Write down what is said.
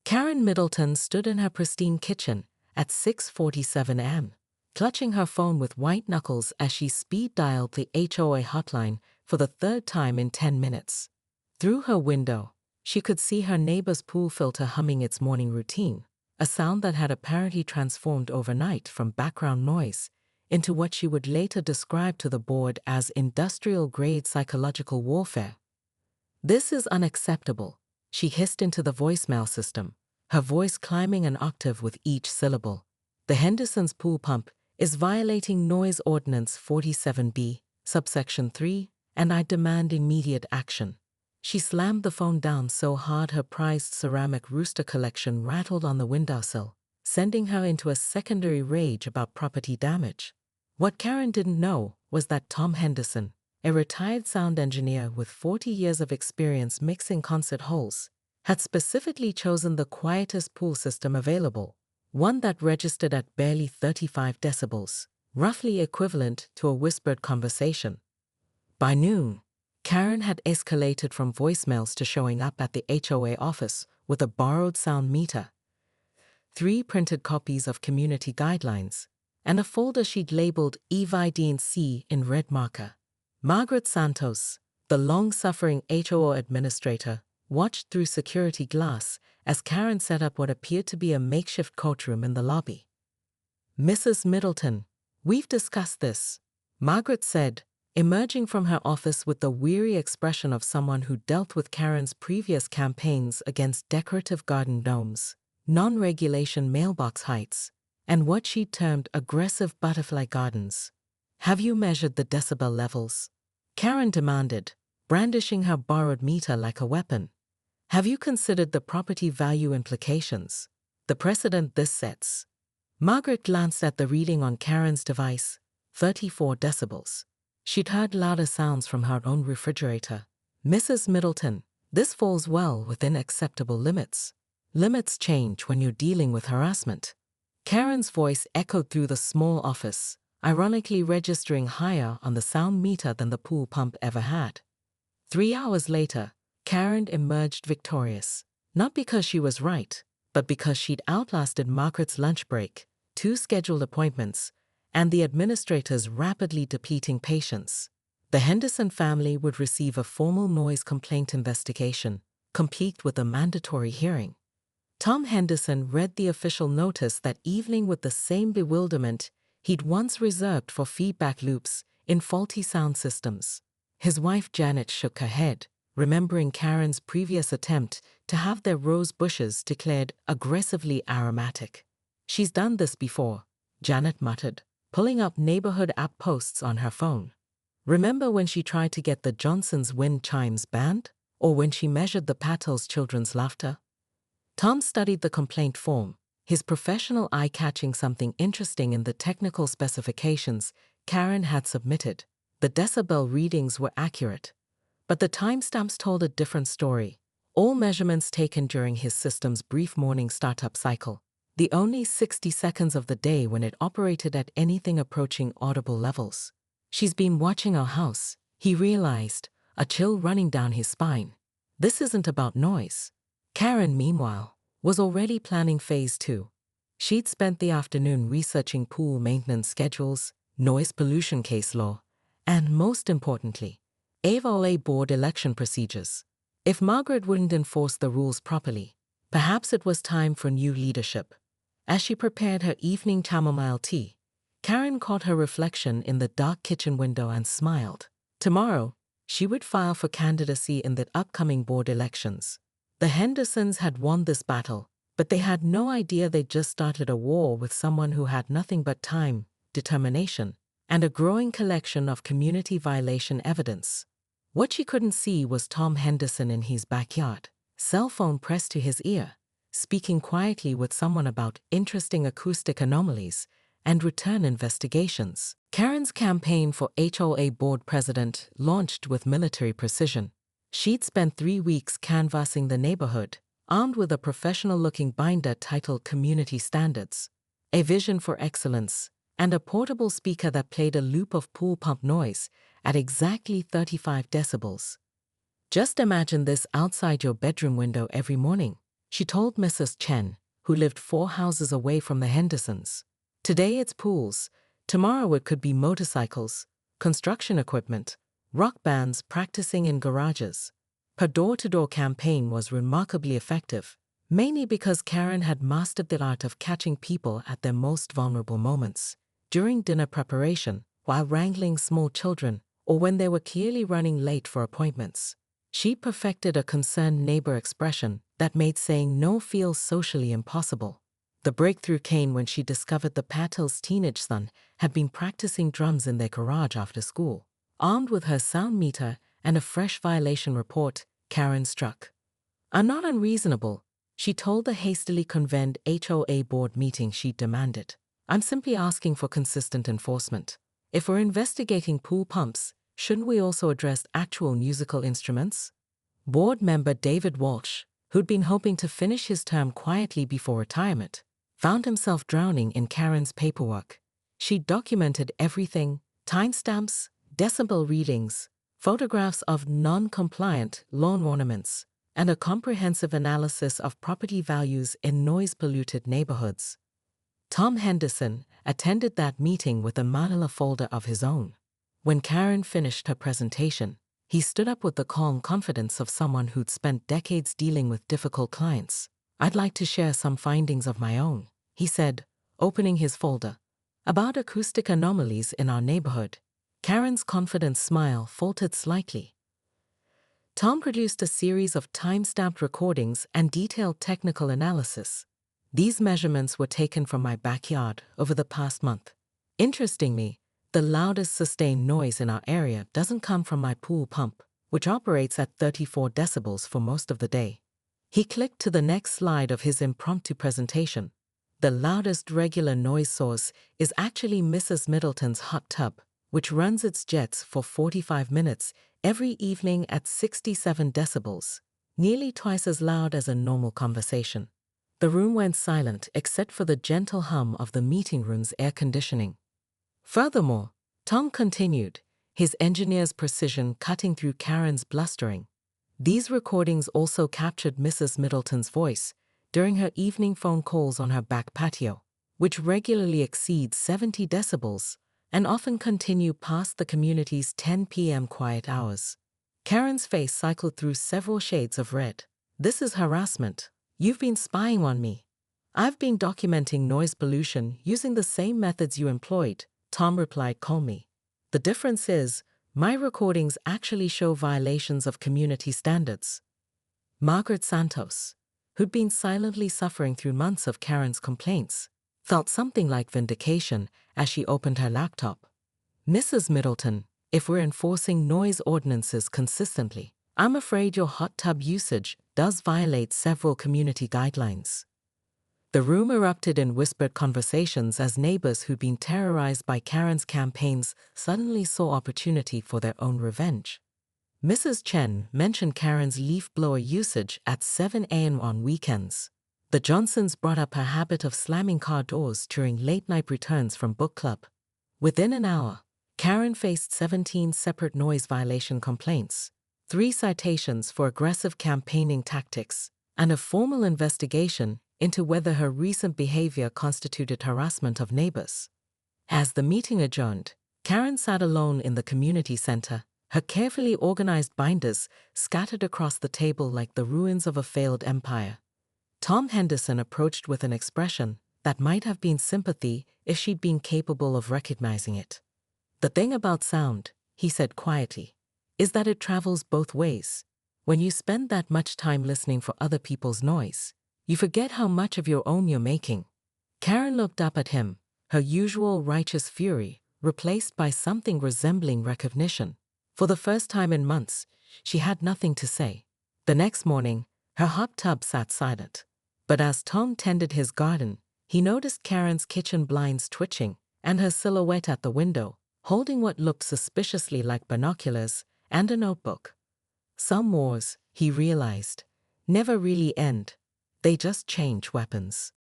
Karen Middleton stood in her pristine kitchen at 6:47 a.m., clutching her phone with white knuckles as she speed-dialed the HOA hotline for the third time in 10 minutes. Through her window, she could see her neighbor's pool filter humming its morning routine, a sound that had apparently transformed overnight from background noise into what she would later describe to the board as industrial-grade psychological warfare. "This is unacceptable," she hissed into the voicemail system, her voice climbing an octave with each syllable. "The Henderson's pool pump is violating Noise Ordinance 47B, subsection 3, and I demand immediate action." She slammed the phone down so hard her prized ceramic rooster collection rattled on the windowsill, sending her into a secondary rage about property damage. What Karen didn't know was that Tom Henderson, a retired sound engineer with 40 years of experience mixing concert halls, had specifically chosen the quietest pool system available, one that registered at barely 35 decibels, roughly equivalent to a whispered conversation. By noon, Karen had escalated from voicemails to showing up at the HOA office with a borrowed sound meter, 3 printed copies of community guidelines, and a folder she'd labeled EVIDC in red marker. Margaret Santos, the long-suffering HOA administrator, watched through security glass as Karen set up what appeared to be a makeshift courtroom in the lobby. "Mrs. Middleton, we've discussed this," Margaret said, emerging from her office with the weary expression of someone who dealt with Karen's previous campaigns against decorative garden domes, non-regulation mailbox heights, and what she termed aggressive butterfly gardens. "Have you measured the decibel levels?" Karen demanded, brandishing her borrowed meter like a weapon. "Have you considered the property value implications, the precedent this sets?" Margaret glanced at the reading on Karen's device, 34 decibels. She'd heard louder sounds from her own refrigerator. "Mrs. Middleton, this falls well within acceptable limits. Limits change when you're dealing with harassment." Karen's voice echoed through the small office, ironically registering higher on the sound meter than the pool pump ever had. 3 hours later, Karen emerged victorious, not because she was right, but because she'd outlasted Margaret's lunch break, 2 scheduled appointments, and the administrator's rapidly depleting patience. The Henderson family would receive a formal noise complaint investigation, complete with a mandatory hearing. Tom Henderson read the official notice that evening with the same bewilderment he'd once reserved for feedback loops in faulty sound systems. His wife Janet shook her head, remembering Karen's previous attempt to have their rose bushes declared aggressively aromatic. "She's done this before," Janet muttered, pulling up neighborhood app posts on her phone. "Remember when she tried to get the Johnson's wind chimes banned? Or when she measured the Patel's children's laughter?" Tom studied the complaint form, his professional eye catching something interesting in the technical specifications Karen had submitted. The decibel readings were accurate, but the timestamps told a different story. All measurements taken during his system's brief morning startup cycle, the only 60 seconds of the day when it operated at anything approaching audible levels. "She's been watching our house," he realized, a chill running down his spine. "This isn't about noise." Karen, meanwhile, was already planning phase 2. She'd spent the afternoon researching pool maintenance schedules, noise pollution case law, and most importantly, HOA board election procedures. If Margaret wouldn't enforce the rules properly, perhaps it was time for new leadership. As she prepared her evening chamomile tea, Karen caught her reflection in the dark kitchen window and smiled. Tomorrow, she would file for candidacy in the upcoming board elections. The Hendersons had won this battle, but they had no idea they'd just started a war with someone who had nothing but time, determination, and a growing collection of community violation evidence. What she couldn't see was Tom Henderson in his backyard, cell phone pressed to his ear, speaking quietly with someone about interesting acoustic anomalies and return investigations. Karen's campaign for HOA board president launched with military precision. She'd spent 3 weeks canvassing the neighborhood, armed with a professional-looking binder titled Community Standards, a vision for excellence, and a portable speaker that played a loop of pool pump noise at exactly 35 decibels. "Just imagine this outside your bedroom window every morning," She told Mrs. Chen, who lived 4 houses away from the Hendersons. Today it's pools, tomorrow it could be motorcycles, construction equipment, rock bands practicing in garages. Her door-to-door campaign was remarkably effective, mainly because Karen had mastered the art of catching people at their most vulnerable moments, during dinner preparation, while wrangling small children, or when they were clearly running late for appointments. She perfected a concerned neighbor expression that made saying no feel socially impossible. The breakthrough came when she discovered the Patels' teenage son had been practicing drums in their garage after school. Armed with her sound meter and a fresh violation report, Karen struck. "I'm not unreasonable," she told the hastily convened HOA board meeting she demanded. "I'm simply asking for consistent enforcement. If we're investigating pool pumps, shouldn't we also address actual musical instruments?" Board member David Walsh, who'd been hoping to finish his term quietly before retirement, found himself drowning in Karen's paperwork. She documented everything: timestamps, decibel readings, photographs of non-compliant lawn ornaments, and a comprehensive analysis of property values in noise-polluted neighborhoods. Tom Henderson attended that meeting with a manila folder of his own. When Karen finished her presentation, he stood up with the calm confidence of someone who'd spent decades dealing with difficult clients. "I'd like to share some findings of my own," he said, opening his folder. "About acoustic anomalies in our neighborhood." Karen's confident smile faltered slightly. Tom produced a series of time-stamped recordings and detailed technical analysis. "These measurements were taken from my backyard over the past month. Interestingly, the loudest sustained noise in our area doesn't come from my pool pump, which operates at 34 decibels for most of the day." He clicked to the next slide of his impromptu presentation. "The loudest regular noise source is actually Mrs. Middleton's hot tub, which runs its jets for 45 minutes every evening at 67 decibels, nearly twice as loud as a normal conversation." The room went silent except for the gentle hum of the meeting room's air conditioning. Furthermore, Tom continued, his engineer's precision cutting through Karen's blustering. "These recordings also captured Mrs. Middleton's voice during her evening phone calls on her back patio, which regularly exceed 70 decibels and often continue past the community's 10 p.m. quiet hours." Karen's face cycled through several shades of red. "This is harassment. You've been spying on me." "I've been documenting noise pollution using the same methods you employed," Tom replied calmly. "The difference is, my recordings actually show violations of community standards." Margaret Santos, who'd been silently suffering through months of Karen's complaints, felt something like vindication as she opened her laptop. "Mrs. Middleton, if we're enforcing noise ordinances consistently, I'm afraid your hot tub usage does violate several community guidelines." The room erupted in whispered conversations as neighbors who'd been terrorized by Karen's campaigns suddenly saw opportunity for their own revenge. Mrs. Chen mentioned Karen's leaf blower usage at 7 a.m. on weekends. The Johnsons brought up her habit of slamming car doors during late-night returns from book club. Within an hour, Karen faced 17 separate noise violation complaints, 3 citations for aggressive campaigning tactics, and a formal investigation into whether her recent behavior constituted harassment of neighbors. As the meeting adjourned, Karen sat alone in the community center, her carefully organized binders scattered across the table like the ruins of a failed empire. Tom Henderson approached with an expression that might have been sympathy if she'd been capable of recognizing it. "The thing about sound," he said quietly, "is that it travels both ways. When you spend that much time listening for other people's noise, you forget how much of your own you're making." Karen looked up at him, her usual righteous fury replaced by something resembling recognition. For the first time in months, she had nothing to say. The next morning, her hot tub sat silent. But as Tom tended his garden, he noticed Karen's kitchen blinds twitching and her silhouette at the window, holding what looked suspiciously like binoculars and a notebook. Some wars, he realized, never really end. They just change weapons.